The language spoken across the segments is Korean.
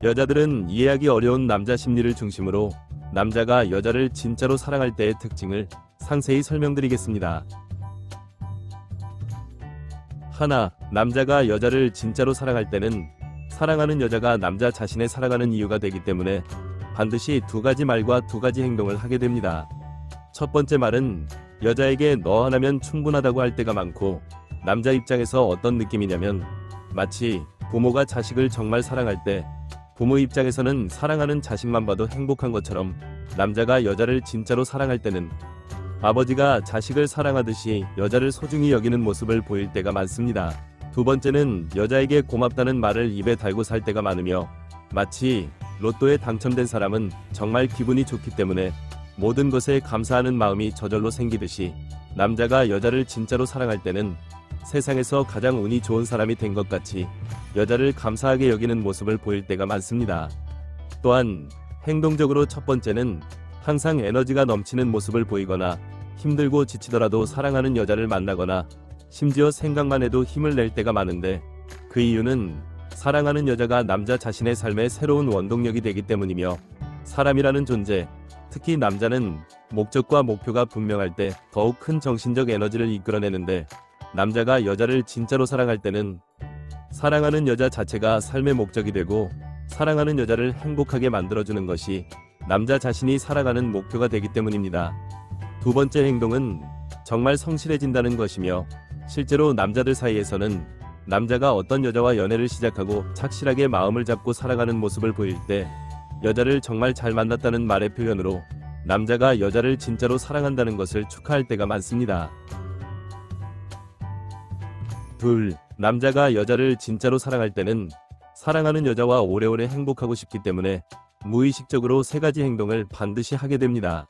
여자들은 이해하기 어려운 남자 심리를 중심으로 남자가 여자를 진짜로 사랑할 때의 특징을 상세히 설명드리겠습니다. 하나, 남자가 여자를 진짜로 사랑할 때는 사랑하는 여자가 남자 자신을 사랑하는 이유가 되기 때문에 반드시 두 가지 말과 두 가지 행동을 하게 됩니다. 첫 번째 말은 여자에게 너 하나면 충분하다고 할 때가 많고, 남자 입장에서 어떤 느낌이냐면 마치 부모가 자식을 정말 사랑할 때 부모 입장에서는 사랑하는 자식만 봐도 행복한 것처럼 남자가 여자를 진짜로 사랑할 때는 아버지가 자식을 사랑하듯이 여자를 소중히 여기는 모습을 보일 때가 많습니다. 두 번째는 여자에게 고맙다는 말을 입에 달고 살 때가 많으며, 마치 로또에 당첨된 사람은 정말 기분이 좋기 때문에 모든 것에 감사하는 마음이 저절로 생기듯이 남자가 여자를 진짜로 사랑할 때는 세상에서 가장 운이 좋은 사람이 된 것 같이 여자를 감사하게 여기는 모습을 보일 때가 많습니다. 또한 행동적으로 첫 번째는 항상 에너지가 넘치는 모습을 보이거나 힘들고 지치더라도 사랑하는 여자를 만나거나 심지어 생각만 해도 힘을 낼 때가 많은데, 그 이유는 사랑하는 여자가 남자 자신의 삶의 새로운 원동력이 되기 때문이며, 사람이라는 존재, 특히 남자는 목적과 목표가 분명할 때 더욱 큰 정신적 에너지를 이끌어내는데, 남자가 여자를 진짜로 사랑할 때는 사랑하는 여자 자체가 삶의 목적이 되고, 사랑하는 여자를 행복하게 만들어주는 것이 남자 자신이 살아가는 목표가 되기 때문입니다. 두 번째 행동은 정말 성실해진다는 것이며, 실제로 남자들 사이에서는 남자가 어떤 여자와 연애를 시작하고 착실하게 마음을 잡고 살아가는 모습을 보일 때 여자를 정말 잘 만났다는 말의 표현으로 남자가 여자를 진짜로 사랑한다는 것을 축하할 때가 많습니다. 둘, 남자가 여자를 진짜로 사랑할 때는 사랑하는 여자와 오래오래 행복하고 싶기 때문에 무의식적으로 세 가지 행동을 반드시 하게 됩니다.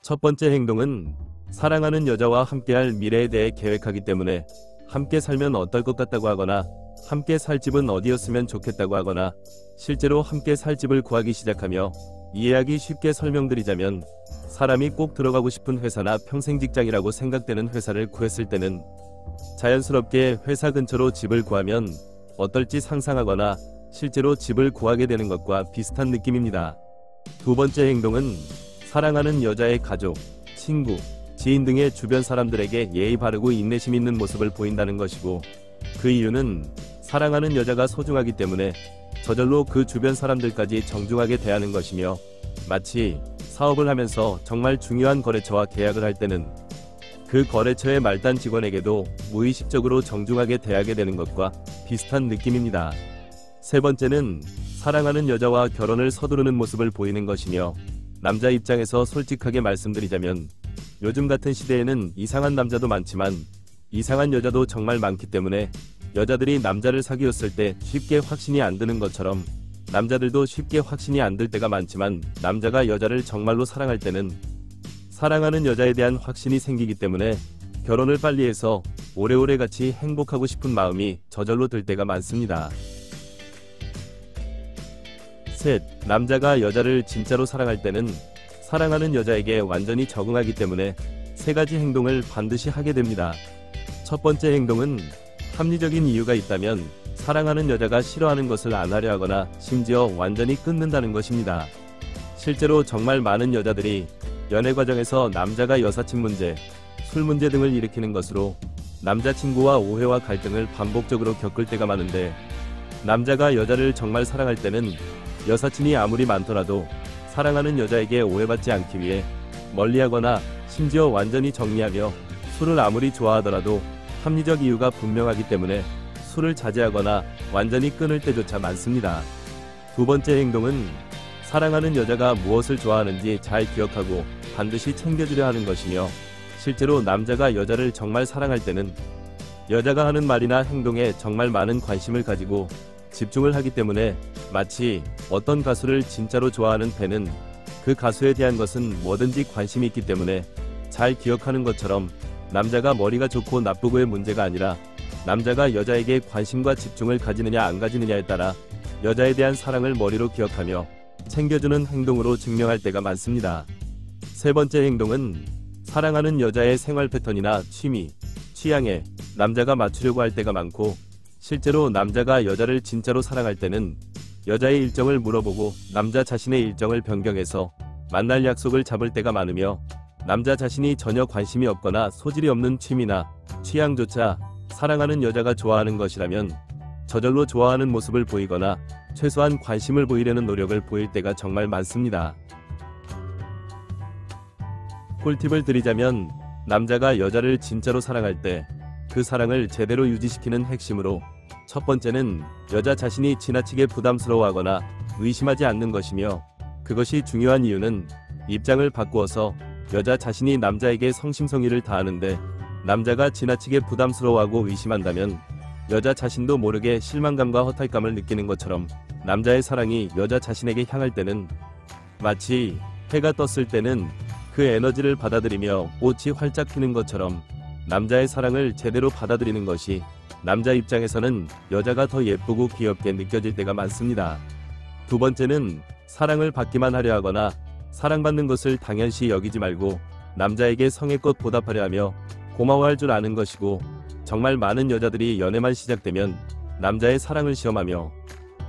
첫 번째 행동은 사랑하는 여자와 함께할 미래에 대해 계획하기 때문에 함께 살면 어떨 것 같다고 하거나, 함께 살 집은 어디였으면 좋겠다고 하거나, 실제로 함께 살 집을 구하기 시작하며, 이해하기 쉽게 설명드리자면 사람이 꼭 들어가고 싶은 회사나 평생 직장이라고 생각되는 회사를 구했을 때는 자연스럽게 회사 근처로 집을 구하면 어떨지 상상하거나 실제로 집을 구하게 되는 것과 비슷한 느낌입니다. 두 번째 행동은 사랑하는 여자의 가족, 친구, 지인 등의 주변 사람들에게 예의 바르고 인내심 있는 모습을 보인다는 것이고, 그 이유는 사랑하는 여자가 소중하기 때문에 저절로 그 주변 사람들까지 정중하게 대하는 것이며, 마치 사업을 하면서 정말 중요한 거래처와 계약을 할 때는 그 거래처의 말단 직원에게도 무의식적으로 정중하게 대하게 되는 것과 비슷한 느낌입니다. 세 번째는 사랑하는 여자와 결혼을 서두르는 모습을 보이는 것이며, 남자 입장에서 솔직하게 말씀드리자면 요즘 같은 시대에는 이상한 남자도 많지만 이상한 여자도 정말 많기 때문에 여자들이 남자를 사귀었을 때 쉽게 확신이 안 드는 것처럼 남자들도 쉽게 확신이 안 들 때가 많지만, 남자가 여자를 정말로 사랑할 때는 사랑하는 여자에 대한 확신이 생기기 때문에 결혼을 빨리 해서 오래오래 같이 행복하고 싶은 마음이 저절로 들 때가 많습니다. 셋, 남자가 여자를 진짜로 사랑할 때는 사랑하는 여자에게 완전히 적응하기 때문에 세 가지 행동을 반드시 하게 됩니다. 첫 번째 행동은 합리적인 이유가 있다면 사랑하는 여자가 싫어하는 것을 안 하려 하거나 심지어 완전히 끊는다는 것입니다. 실제로 정말 많은 여자들이 연애 과정에서 남자가 여사친 문제, 술 문제 등을 일으키는 것으로 남자친구와 오해와 갈등을 반복적으로 겪을 때가 많은데, 남자가 여자를 정말 사랑할 때는 여사친이 아무리 많더라도 사랑하는 여자에게 오해받지 않기 위해 멀리하거나 심지어 완전히 정리하며, 술을 아무리 좋아하더라도 합리적 이유가 분명하기 때문에 술을 자제하거나 완전히 끊을 때조차 많습니다. 두 번째 행동은 사랑하는 여자가 무엇을 좋아하는지 잘 기억하고 반드시 챙겨주려 하는 것이며, 실제로 남자가 여자를 정말 사랑할 때는 여자가 하는 말이나 행동에 정말 많은 관심을 가지고 집중을 하기 때문에, 마치 어떤 가수를 진짜로 좋아하는 팬은 그 가수에 대한 것은 뭐든지 관심이 있기 때문에 잘 기억하는 것처럼, 남자가 머리가 좋고 나쁘고의 문제가 아니라 남자가 여자에게 관심과 집중을 가지느냐 안 가지느냐에 따라 여자에 대한 사랑을 머리로 기억하며 챙겨주는 행동으로 증명할 때가 많습니다. 세 번째 행동은 사랑하는 여자의 생활 패턴이나 취미, 취향에 남자가 맞추려고 할 때가 많고, 실제로 남자가 여자를 진짜로 사랑할 때는 여자의 일정을 물어보고 남자 자신의 일정을 변경해서 만날 약속을 잡을 때가 많으며, 남자 자신이 전혀 관심이 없거나 소질이 없는 취미나 취향조차 사랑하는 여자가 좋아하는 것이라면 저절로 좋아하는 모습을 보이거나 최소한 관심을 보이려는 노력을 보일 때가 정말 많습니다. 꿀팁을 드리자면, 남자가 여자를 진짜로 사랑할 때 그 사랑을 제대로 유지시키는 핵심으로 첫 번째는 여자 자신이 지나치게 부담스러워하거나 의심하지 않는 것이며, 그것이 중요한 이유는 입장을 바꾸어서 여자 자신이 남자에게 성심성의를 다하는데, 남자가 지나치게 부담스러워하고 의심한다면 여자 자신도 모르게 실망감과 허탈감을 느끼는 것처럼, 남자의 사랑이 여자 자신에게 향할 때는 마치 해가 떴을 때는 그 에너지를 받아들이며 꽃이 활짝 피는 것처럼 남자의 사랑을 제대로 받아들이는 것이 남자 입장에서는 여자가 더 예쁘고 귀엽게 느껴질 때가 많습니다. 두 번째는 사랑을 받기만 하려 하거나 사랑받는 것을 당연시 여기지 말고 남자에게 성의껏 보답하려 하며 고마워할 줄 아는 것이고, 정말 많은 여자들이 연애만 시작되면 남자의 사랑을 시험하며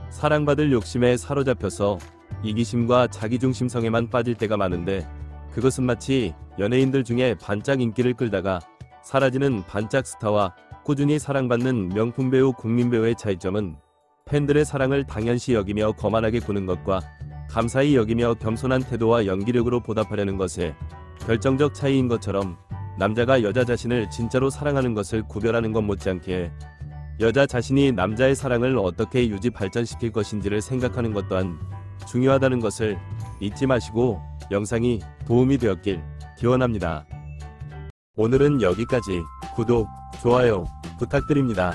사랑받을 욕심에 사로잡혀서 이기심과 자기중심성에만 빠질 때가 많은데, 그것은 마치 연예인들 중에 반짝 인기를 끌다가 사라지는 반짝 스타와 꾸준히 사랑받는 명품 배우, 국민 배우의 차이점은 팬들의 사랑을 당연시 여기며 거만하게 구는 것과 감사히 여기며 겸손한 태도와 연기력으로 보답하려는 것의 결정적 차이인 것처럼, 남자가 여자 자신을 진짜로 사랑하는 것을 구별하는 것 못지않게 여자 자신이 남자의 사랑을 어떻게 유지 발전시킬 것인지를 생각하는 것 또한 중요하다는 것을 잊지 마시고 영상이 도움이 되었길 기원합니다. 오늘은 여기까지. 구독, 좋아요 부탁드립니다.